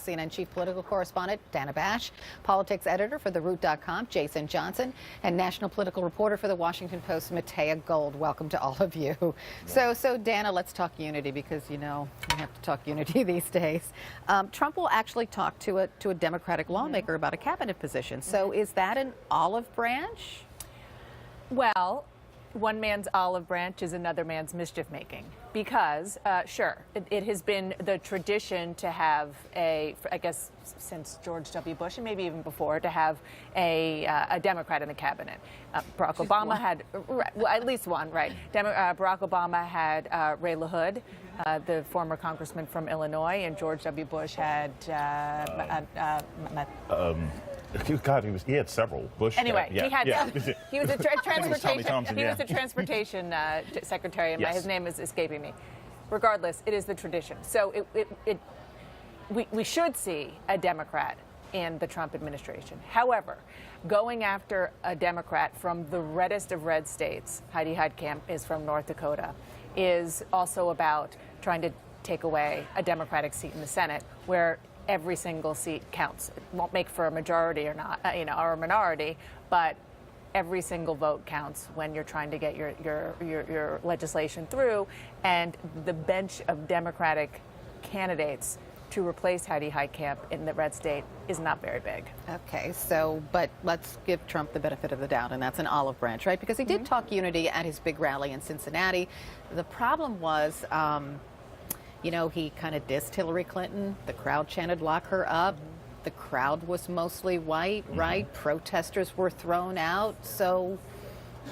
CNN chief political correspondent Dana Bash, politics editor for TheRoot.com Jason Johnson, and national political reporter for The Washington Post Matea Gold. Welcome to all of you. So Dana, let's talk unity, because you know we have to talk unity these days. Trump will actually talk to a Democratic lawmaker about a cabinet position. So is that an olive branch? Well, one man's olive branch is another man's mischief making, because sure, it has been the tradition to have I guess since George W. Bush and maybe even before, to have a Democrat in the cabinet. Barack Obama had well, at least one, right? Barack Obama had Ray LaHood, the former congressman from Illinois, and George W. Bush had God, he had several. Bush. Anyway, yeah, he had. yeah. He was a transportation. Thompson, he was a transportation secretary, and his name is escaping me. Regardless, it is the tradition. So we should see a Democrat in the Trump administration. However, going after a Democrat from the reddest of red states, Heidi Heitkamp is from North Dakota, is also about trying to take away a Democratic seat in the Senate, where every single seat counts. It won't make for a majority or not, or a minority, but every single vote counts when you're trying to get your legislation through. And the bench of Democratic candidates to replace Heidi Heitkamp in the red state is not very big. Okay, but let's give Trump the benefit of the doubt, and that's an olive branch, right? Because he did talk unity at his big rally in Cincinnati. The problem was, you know, he kind of dissed Hillary Clinton. The crowd chanted, "Lock her up." The crowd was mostly white, right? Protesters were thrown out. So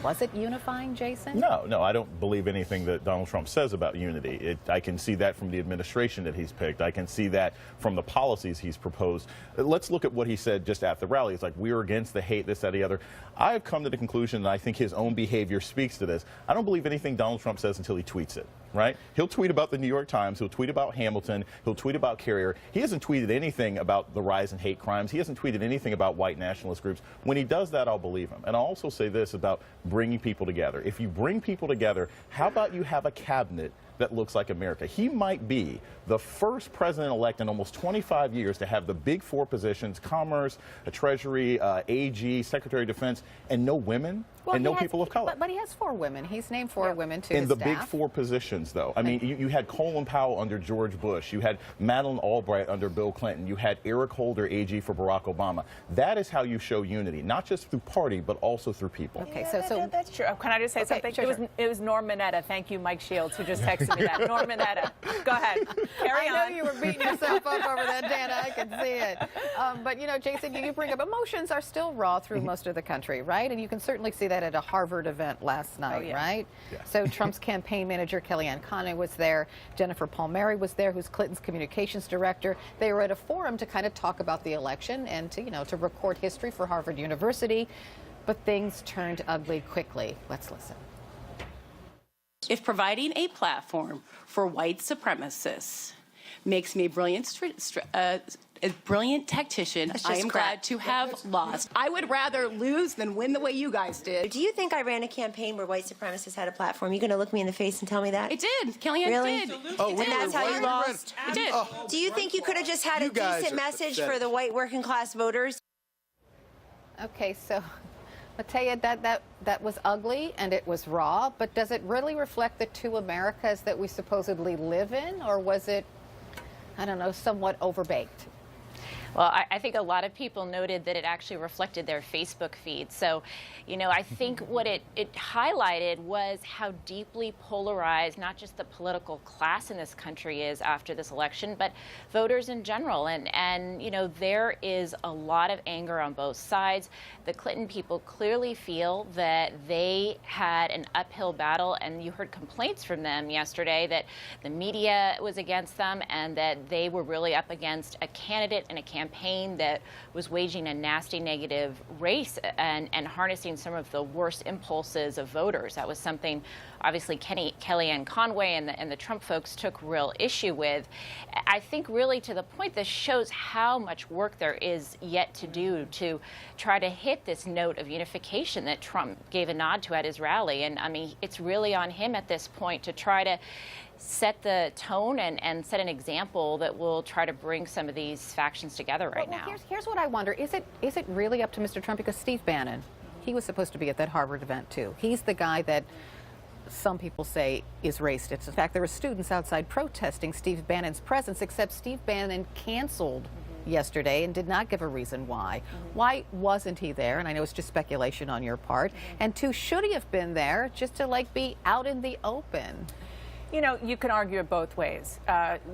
was it unifying, Jason? No, I don't believe anything that Donald Trump says about unity. I can see that from the administration that he's picked. I can see that from the policies he's proposed. Let's look at what he said just at the rally. It's like, we're against the hate, this, that, the other. I've come to the conclusion, and I think his own behavior speaks to this. I don't believe anything Donald Trump says until he tweets it. Right? He'll tweet about the New York Times. He'll tweet about Hamilton. He'll tweet about Carrier. He hasn't tweeted anything about the rise in hate crimes. He hasn't tweeted anything about white nationalist groups. When he does that, I'll believe him. And I'll also say this about bringing people together. If you bring people together, how about you have a cabinet that looks like America? He might be the first president-elect in almost 25 years to have the big four positions: Commerce, Treasury, AG, Secretary of Defense, and no women, and no people of color. But he has 4 women. He's named 4 women to in his the staff. big 4 positions, though. I mean, you had Colin Powell under George Bush. You had Madeleine Albright under Bill Clinton. You had Eric Holder, AG, for Barack Obama. That is how you show unity, not just through party, but also through people. Okay, so that's true. Can I just say something? Sure. It was Norm Mineta. Thank you, Mike Shields, who just texted me that. Norm Mineta. Go ahead. Carry on. I know you were beating yourself up over that, Dana. I can see it. But, you know, Jason, you bring up emotions are still raw through most of the country, right? And you can certainly see that at a Harvard event last night, right? Yeah. So Trump's campaign manager, Kellyanne Conway, was there. Jennifer Palmieri was there, who's Clinton's communications director. They were at a forum to kind of talk about the election and to, you know, to record history for Harvard University. But things turned ugly quickly. Let's listen. If providing a platform for white supremacists makes me a brilliant tactician, I am glad to have lost. I would rather lose than win the way you guys did. Do you think I ran a campaign where white supremacists had a platform? You going to look me in the face and tell me that? It did. Kellyanne really? did. Oh, and that's how you lost? It did. Do you think you could have just had a decent message for the white working class voters? Okay, so Matea, that was ugly and it was raw, but does it really reflect the 2 Americas that we supposedly live in, or was it, I don't know, somewhat overbaked? Well, I think a lot of people noted that it actually reflected their Facebook feed. So, you know, I think what it highlighted was how deeply polarized not just the political class in this country is after this election, but voters in general. And you know, there is a lot of anger on both sides. The Clinton people clearly feel that they had an uphill battle, and you heard complaints from them yesterday that the media was against them and that they were really up against a candidate and a campaign that was waging a nasty negative race and harnessing some of the worst impulses of voters. That was something obviously Kellyanne Conway and the Trump folks took real issue with. I think really to the point, this shows how much work there is yet to do to try to hit this note of unification that Trump gave a nod to at his rally. And I mean, it's really on him at this point to try to set the tone and set an example that will try to bring some of these factions together right now. Here's what I wonder. Is it really up to Mr. Trump? Because Steve Bannon, he was supposed to be at that Harvard event, too. He's the guy that some people say is racist. In fact, there were students outside protesting Steve Bannon's presence, except Steve Bannon canceled yesterday and did not give a reason why. Why wasn't he there? And I know it's just speculation on your part. And two, should he have been there just to like be out in the open? You know, you can argue it both ways.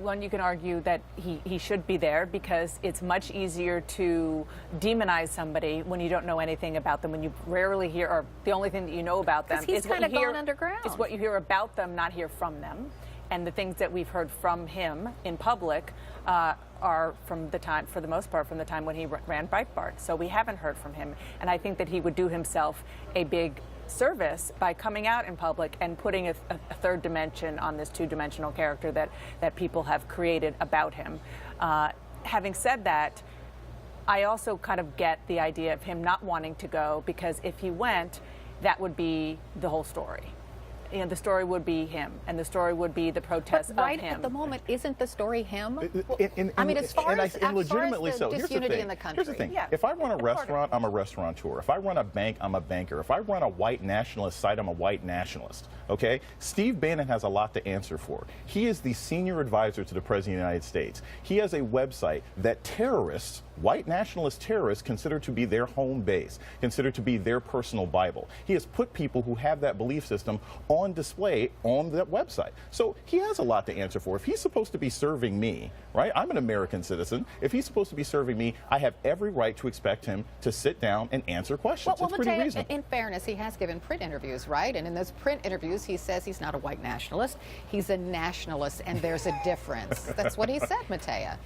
One, you can argue that he should be there because it's much easier to demonize somebody when you don't know anything about them, when you rarely hear, or the only thing that you know about them is what you hear underground. Is what you hear about them, not hear from them. And the things that we've heard from him in public are from the time, for the most part, from the time when he ran Breitbart. So we haven't heard from him. And I think that he would do himself a big service by coming out in public and putting a third dimension on this two-dimensional character that people have created about him. Having said that, I also kind of get the idea of him not wanting to go, because if he went, that would be the whole story. You know, the story would be him, and the story would be the protest of him. At the moment, isn't the story him? I mean, as far as legitimately the so. disunity in the country. Here's the thing. If I run a restaurant, I'm a restaurateur. If I run a bank, I'm a banker. If I run a white nationalist site, I'm a white nationalist. Okay? Steve Bannon has a lot to answer for. He is the senior advisor to the President of the United States. He has a website that terrorists, white nationalist terrorists, consider to be their home base, consider to be their personal Bible. He has put people who have that belief system on display on that website. So he has a lot to answer for. If he's supposed to be serving me, right? I'm an American citizen. If he's supposed to be serving me, I have every right to expect him to sit down and answer questions. Well, it's pretty reasonable. In fairness, he has given print interviews, right? And in those print interviews, he says he's not a white nationalist. He's a nationalist, and there's a difference. That's what he said, Matea.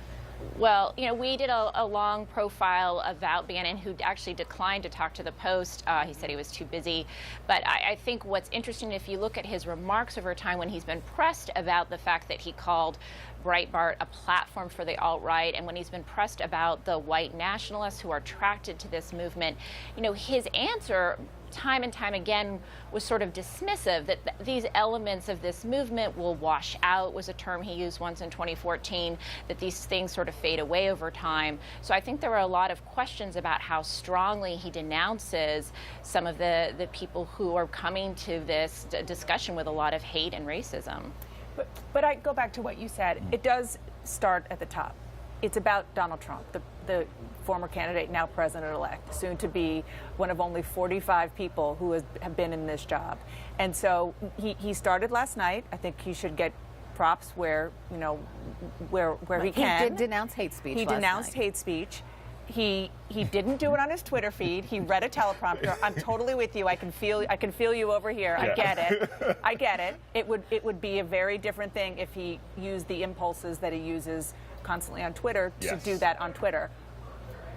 Well, you know, we did a long profile about Bannon, who actually declined to talk to the Post. He said he was too busy. But I think what's interesting, if you look at his remarks over time when he's been pressed about the fact that he called Breitbart a platform for the alt-right, and when he's been pressed about the white nationalists who are attracted to this movement, you know, his answer time and time again was sort of dismissive, that these elements of this movement will wash out, was a term he used once in 2014, that these things sort of fade away over time. So I think there were a lot of questions about how strongly he denounces some of the people who are coming to this discussion with a lot of hate and racism. But I go back to what you said. It does start at the top. It's about Donald Trump, the former candidate, now president-elect, soon to be one of only 45 people who have been in this job. And so he started last night. I think he should get props where, you know, where he can. He did denounce hate speech He denounced hate speech. He didn't do it on his Twitter feed. He read a teleprompter. I'm totally with you. I can feel you over here. Yeah. I get it. I get it. It would be a very different thing if he used the impulses that he uses constantly on Twitter to do that on Twitter.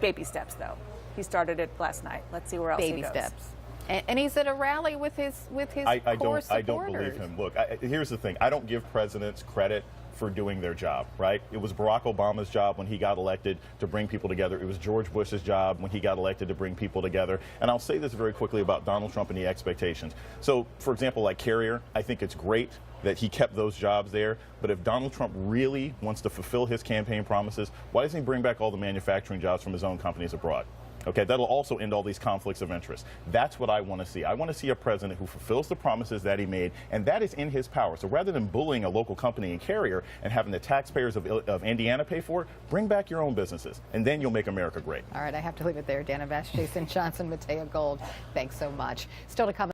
Baby steps, though. He started it last night. Let's see where else he goes. Baby steps. And he's at a rally with his core supporters. I don't believe him. Look, here's the thing. I don't give presidents credit for doing their job, right? It was Barack Obama's job when he got elected to bring people together. It was George Bush's job when he got elected to bring people together. And I'll say this very quickly about Donald Trump and the expectations. So, for example, like Carrier, I think it's great that he kept those jobs there. But if Donald Trump really wants to fulfill his campaign promises, why doesn't he bring back all the manufacturing jobs from his own companies abroad? Okay, that'll also end all these conflicts of interest. That's what I want to see. I want to see a president who fulfills the promises that he made, and that is in his power. So rather than bullying a local company and Carrier and having the taxpayers of Indiana pay for it, bring back your own businesses, and then you'll make America great. All right, I have to leave it there. Dana Bash, Jason Johnson, Matea Gold, thanks so much. Still to come.